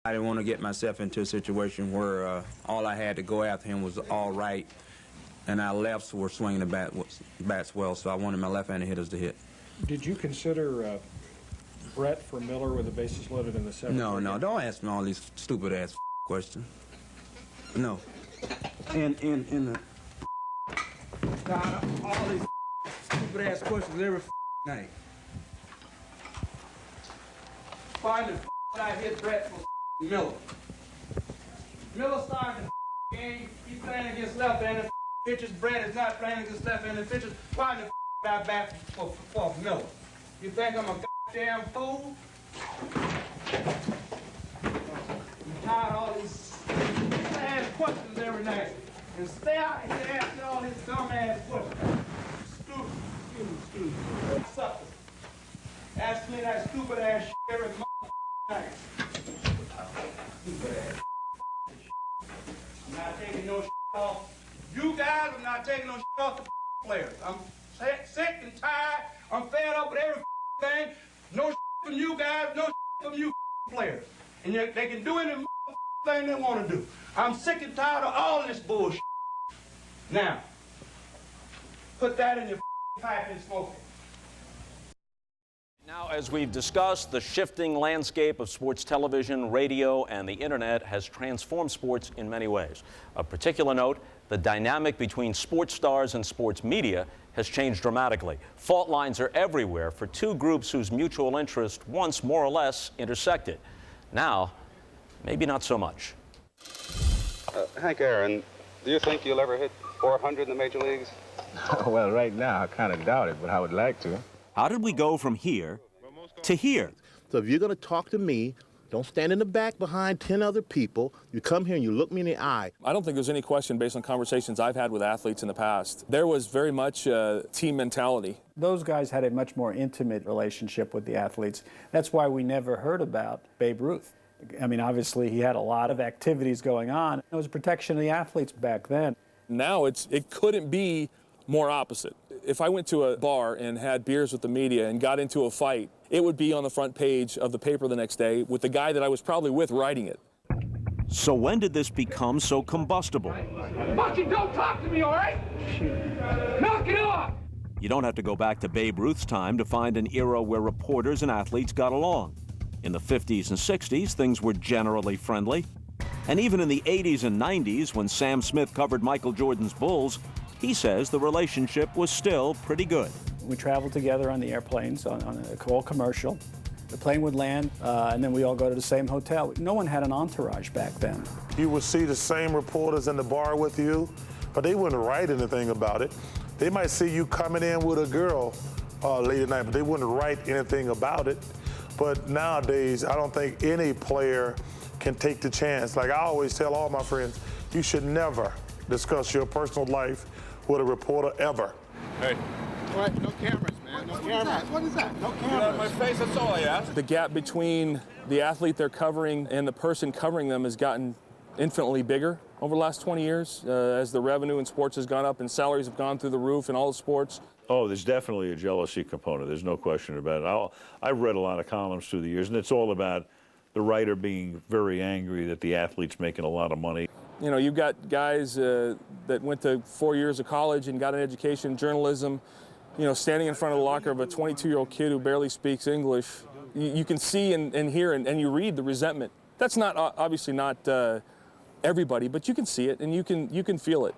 I didn't want to get myself into a situation where all I had to go after him was all right, and our lefts were swinging the bats well, so I wanted my left-handed hitters to hit. Did you consider Brett for Miller with the bases loaded in the seventh? No, don't ask me all these stupid-ass questions. No. And the... God, all these stupid-ass questions every night. Find the I hit Brett for Miller. Miller started the game. He's playing against left-handed pitchers. Brett is not playing against left-handed pitchers. Find the I bat for Miller. You think I'm a goddamn fool? I'm tired of all these ass questions every night. And stay out here asking all these dumb-ass questions. Stupid. Suckers. Ask me that stupid-ass shit every night. Stupid ass. I'm not taking no shit off. You guys are not taking no shit off the players. I'm sick and tired. I'm fed up with everything. No shit from you guys, no shit from you players. And they can do any thing they want to do. I'm sick and tired of all this bullshit. Now, put that in your pipe and smoke it. Now, as we've discussed, the shifting landscape of sports television, radio, and the internet has transformed sports in many ways. Of particular note, the dynamic between sports stars and sports media has changed dramatically. Fault lines are everywhere for two groups whose mutual interest once more or less intersected. Now, maybe not so much. Hank Aaron, do you think you'll ever hit 400 in the major leagues? Well, right now, I kind of doubt it, but I would like to. How did we go from here to here? So if you're going to talk to me, don't stand in the back behind 10 other people. You come here and you look me in the eye. I don't think there's any question, based on conversations I've had with athletes in the past, there was very much team mentality. Those guys had a much more intimate relationship with the athletes. That's why we never heard about Babe Ruth. I mean, obviously, he had a lot of activities going on. It was protection of the athletes back then. Now it couldn't be more opposite. If I went to a bar and had beers with the media and got into a fight, it would be on the front page of the paper the next day with the guy that I was probably with writing it. So when did this become so combustible? Fucking don't talk to me, all right? Knock it off! You don't have to go back to Babe Ruth's time to find an era where reporters and athletes got along. In the 50s and 60s, things were generally friendly. And even in the 80s and 90s, when Sam Smith covered Michael Jordan's Bulls, he says the relationship was still pretty good. We traveled together on the airplanes on a all commercial. The plane would land, and then we all go to the same hotel. No one had an entourage back then. You would see the same reporters in the bar with you, but they wouldn't write anything about it. They might see you coming in with a girl late at night, but they wouldn't write anything about it. But nowadays, I don't think any player can take the chance. Like I always tell all my friends, you should never discuss your personal life with a reporter ever. Hey. What? No cameras, man. No cameras. What is that? No cameras. Get out of my face, that's all I ask. The gap between the athlete they're covering and the person covering them has gotten infinitely bigger over the last 20 years as the revenue in sports has gone up and salaries have gone through the roof in all the sports. Oh, there's definitely a jealousy component. There's no question about it. I've read a lot of columns through the years, and it's all about the writer being very angry that the athlete's making a lot of money. You know, you've got guys that went to 4 years of college and got an education in journalism, you know, standing in front of the locker of a 22-year-old kid who barely speaks English. You can see and hear and you read the resentment. That's not obviously not everybody, but you can see it and you can feel it.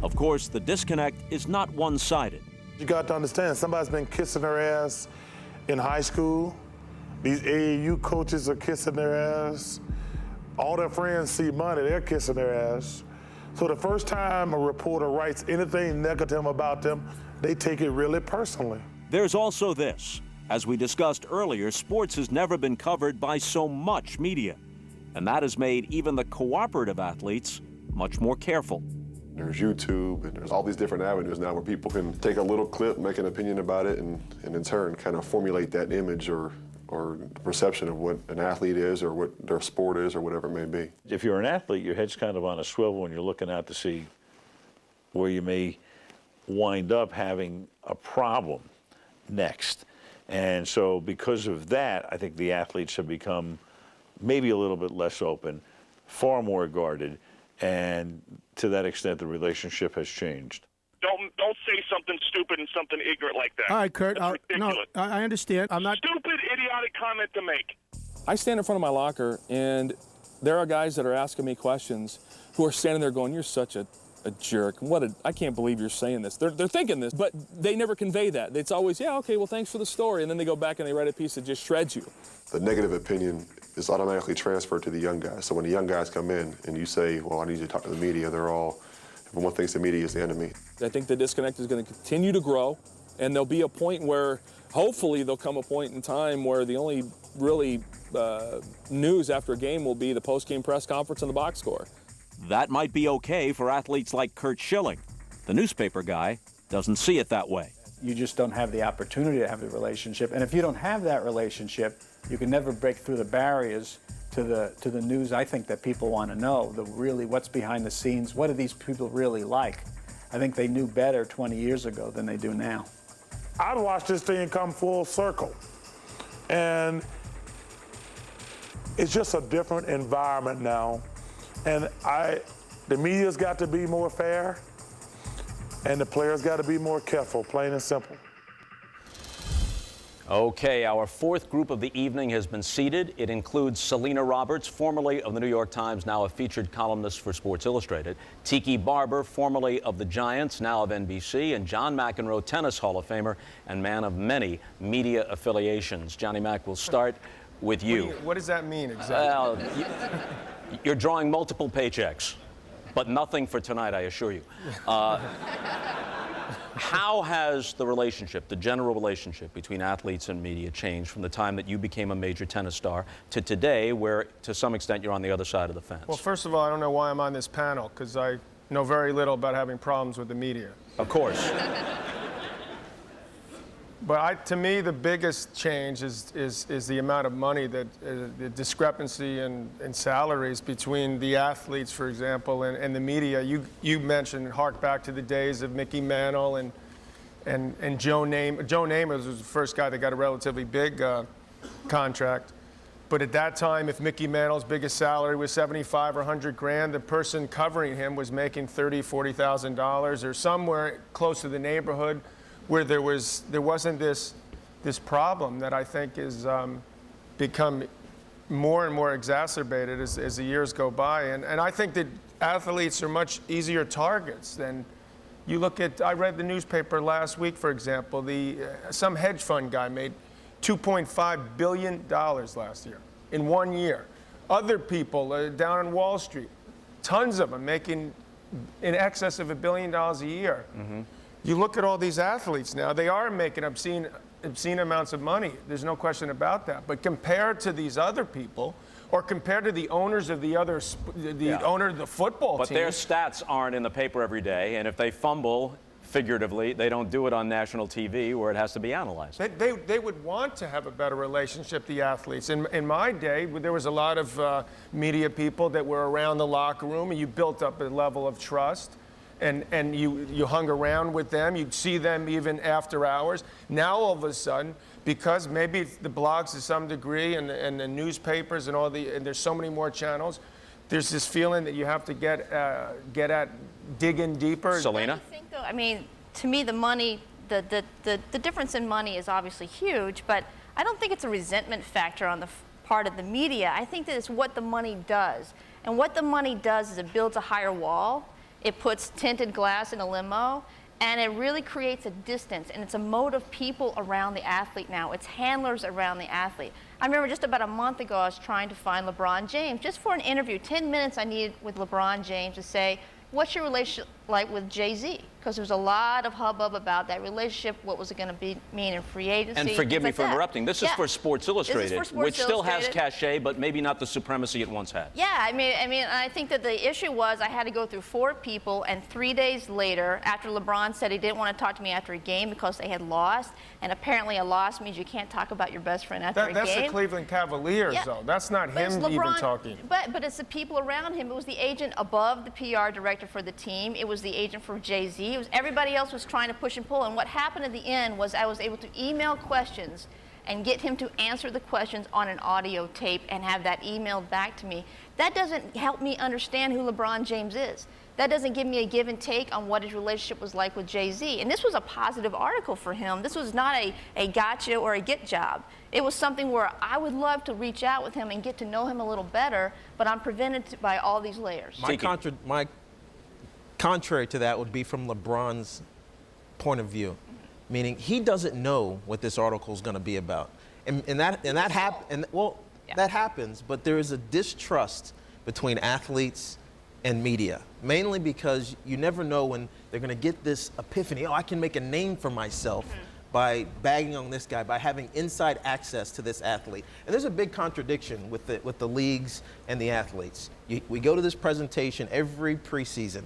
Of course, the disconnect is not one-sided. You got to understand, somebody's been kissing their ass in high school. These AAU coaches are kissing their ass. All their friends see money, they're kissing their ass. So the first time a reporter writes anything negative about them, they take it really personally. There's also this. As we discussed earlier, sports has never been covered by so much media. And that has made even the cooperative athletes much more careful. There's YouTube, and there's all these different avenues now where people can take a little clip, make an opinion about it, and in turn kind of formulate that image or perception of what an athlete is or what their sport is or whatever it may be. If you're an athlete, your head's kind of on a swivel and you're looking out to see where you may wind up having a problem next. And so because of that, I think the athletes have become maybe a little bit less open, far more guarded, and to that extent, the relationship has changed. Don't say something stupid and something ignorant like that. All right, Kurt. That's No, ridiculous. I understand. I'm not. Stupid, idiotic comment to make. I stand in front of my locker, and there are guys that are asking me questions who are standing there going, "You're such a jerk. I can't believe you're saying this." They're thinking this, but they never convey that. It's always, "Yeah, okay, well, thanks for the story," and then they go back and they write a piece that just shreds you. The negative opinion is automatically transferred to the young guys. So when the young guys come in and you say, well, I need you to talk to the media, everyone thinks the media is the enemy. I think the disconnect is going to continue to grow, and there'll be a point where, hopefully, there'll come a point in time where the only really news after a game will be the post-game press conference and the box score. That might be okay for athletes like Curt Schilling. The newspaper guy doesn't see it that way. You just don't have the opportunity to have the relationship. And if you don't have that relationship, you can never break through the barriers to the news I think that people want to know, really what's behind the scenes, what do these people really like. I think they knew better 20 years ago than they do now. I'd watch this thing come full circle. And it's just a different environment now. And the media's got to be more fair, and the players got to be more careful, plain and simple. Okay, our fourth group of the evening has been seated. It includes Selena Roberts, formerly of the New York Times, now a featured columnist for Sports Illustrated, Tiki Barber, formerly of the Giants, now of NBC, and John McEnroe, tennis Hall of Famer and man of many media affiliations. Johnny Mac, we'll start with you. What does that mean exactly? Well, you're drawing multiple paychecks, but nothing for tonight, I assure you. How has the relationship, the general relationship between athletes and media changed from the time that you became a major tennis star to today, where to some extent you're on the other side of the fence? Well, first of all, I don't know why I'm on this panel, because I know very little about having problems with the media. Of course. But to me, the biggest change is the amount of money that the discrepancy in salaries between the athletes, for example, and the media. You mentioned, hark back to the days of Mickey Mantle and Joe Namath. Joe Namath was the first guy that got a relatively big contract. But at that time, if Mickey Mantle's biggest salary was $75 or $100 grand, the person covering him was making $30,000, $40,000 or somewhere close to the neighborhood, where there wasn't this problem that I think has become more and more exacerbated as the years go by. And I think that athletes are much easier targets than you look at. I read the newspaper last week, for example, some hedge fund guy made $2.5 billion last year in 1 year. Other people down on Wall Street, tons of them making in excess of $1 billion a year. Mm-hmm. You look at all these athletes now, they are making obscene amounts of money. There's no question about that. But compared to these other people, or compared to the owners of the owner of the football team. But their stats aren't in the paper every day, and if they fumble, figuratively, they don't do it on national TV where it has to be analyzed. They would want to have a better relationship, the athletes. In my day, there was a lot of media people that were around the locker room, and you built up a level of trust. And you hung around with them. You'd see them even after hours. Now, all of a sudden, because maybe the blogs to some degree and the newspapers and and there's so many more channels, there's this feeling that you have to dig in deeper. Selena? I think, though, I mean, to me, the money, the difference in money is obviously huge, but I don't think it's a resentment factor on the part of the media. I think that it's what the money does. And what the money does is it builds a higher wall. It puts tinted glass in a limo, and it really creates a distance, and it's a moat of people around the athlete now. It's handlers around the athlete. I remember just about a month ago, I was trying to find LeBron James, just for an interview, 10 minutes I needed with LeBron James to say, what's your relationship like with Jay-Z? Because there was a lot of hubbub about that relationship, what was it going to mean in free agency. And forgive me for interrupting. This is for Sports Illustrated, which still has cachet, but maybe not the supremacy it once had. Yeah, I mean, I think that the issue was I had to go through 4 people, and 3 days later, after LeBron said he didn't want to talk to me after a game because they had lost, and apparently a loss means you can't talk about your best friend after a game. That's the Cleveland Cavaliers, though. That's not him even talking. But it's the people around him. It was the agent above the PR director for the team. It was the agent for Jay-Z. It was everybody else was trying to push and pull. And what happened at the end was I was able to email questions and get him to answer the questions on an audio tape and have that emailed back to me, that doesn't help me understand who LeBron James is. That doesn't give me a give and take on what his relationship was like with Jay-Z. And this was a positive article for him. This was not a gotcha or a get job. It was something where I would love to reach out with him and get to know him a little better, but I'm prevented by all these layers. My contrary to that would be from LeBron's point of view, meaning he doesn't know what this article is going to be about. That happens, but there is a distrust between athletes and media, mainly because you never know when they're going to get this epiphany. Oh, I can make a name for myself by bagging on this guy, by having inside access to this athlete. And there's a big contradiction with the leagues and the athletes. We go to this presentation every preseason.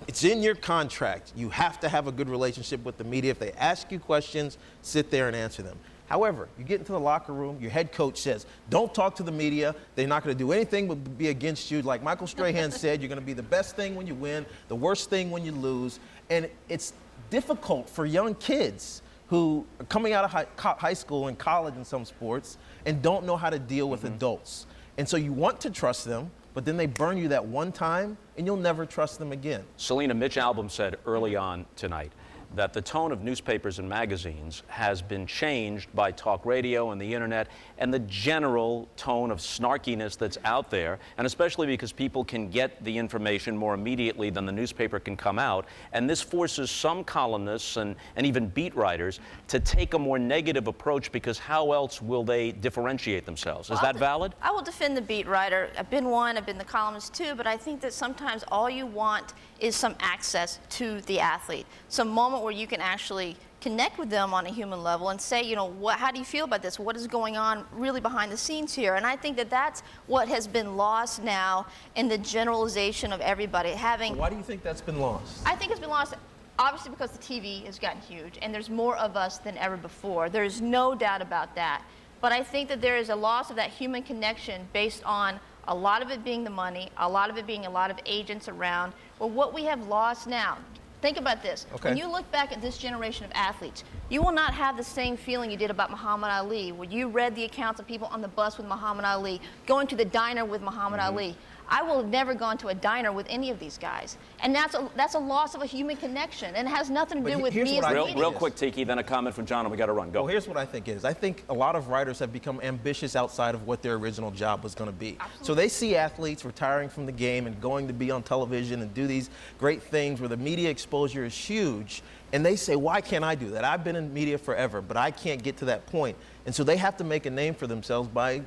It's in your contract. You have to have a good relationship with the media. If they ask you questions, sit there and answer them. However, you get into the locker room, your head coach says, don't talk to the media. They're not going to do anything but be against you. Like Michael Strahan said, you're going to be the best thing when you win, the worst thing when you lose. And it's difficult for young kids who are coming out of high school and college in some sports and don't know how to deal with adults. And so you want to trust them, but then they burn you that one time and you'll never trust them again. Selena, Mitch Albom said early on tonight that the tone of newspapers and magazines has been changed by talk radio and the internet and the general tone of snarkiness that's out there, and especially because people can get the information more immediately than the newspaper can come out. And this forces some columnists and even beat writers to take a more negative approach, because how else will they differentiate themselves? Is that valid? I will defend the beat writer. I've been one, I've been the columnist too, but I think that sometimes all you want is some access to the athlete, some moment where you can actually connect with them on a human level and say, you know, how do you feel about this? What is going on really behind the scenes here? And I think that that's what has been lost now in the generalization of everybody having. Why do you think that's been lost? I think it's been lost obviously because the TV has gotten huge and there's more of us than ever before. There's no doubt about that. But I think that there is a loss of that human connection based on a lot of it being the money, a lot of it being a lot of agents around. Well, what we have lost now, think about this. Okay. When you look back at this generation of athletes, you will not have the same feeling you did about Muhammad Ali, where you read the accounts of people on the bus with Muhammad Ali, going to the diner with Muhammad Ali. I will have never gone to a diner with any of these guys. And that's a loss of a human connection. And it has nothing to do with me as a media. Real quick, Tiki, then a comment from John, and we got to run. Go. Well, here's what I think is. I think a lot of writers have become ambitious outside of what their original job was going to be. Absolutely. So they see athletes retiring from the game and going to be on television and do these great things where the media exposure is huge. And they say, why can't I do that? I've been in media forever, but I can't get to that point. And so they have to make a name for themselves by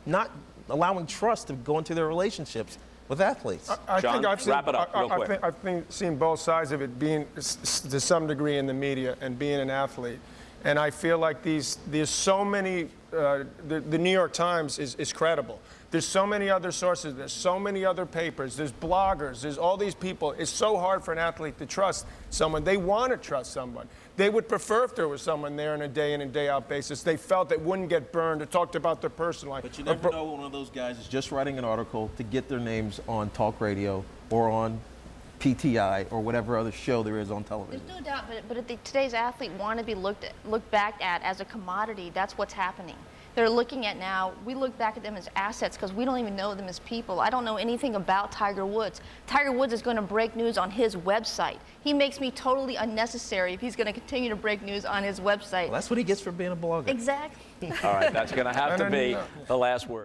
not allowing trust to go into their relationships with athletes. John, wrap it up real quick. I've seen both sides of it, being to some degree in the media and being an athlete. And I feel like there's so many, the New York Times is credible. There's so many other sources, there's so many other papers, there's bloggers, there's all these people. It's so hard for an athlete to trust someone. They want to trust someone. They would prefer if there was someone there on a day in and day out basis. They felt it wouldn't get burned or talked about their personal life. But you never know when one of those guys is just writing an article to get their names on talk radio or on PTI or whatever other show there is on television. There's no doubt, but today's athlete want to be looked back at as a commodity. That's what's happening. They're looking at now, we look back at them as assets because we don't even know them as people. I don't know anything about Tiger Woods. Tiger Woods is going to break news on his website. He makes me totally unnecessary if he's going to continue to break news on his website. Well, that's what he gets for being a blogger. Exactly. All right, that's going to have to be the last word.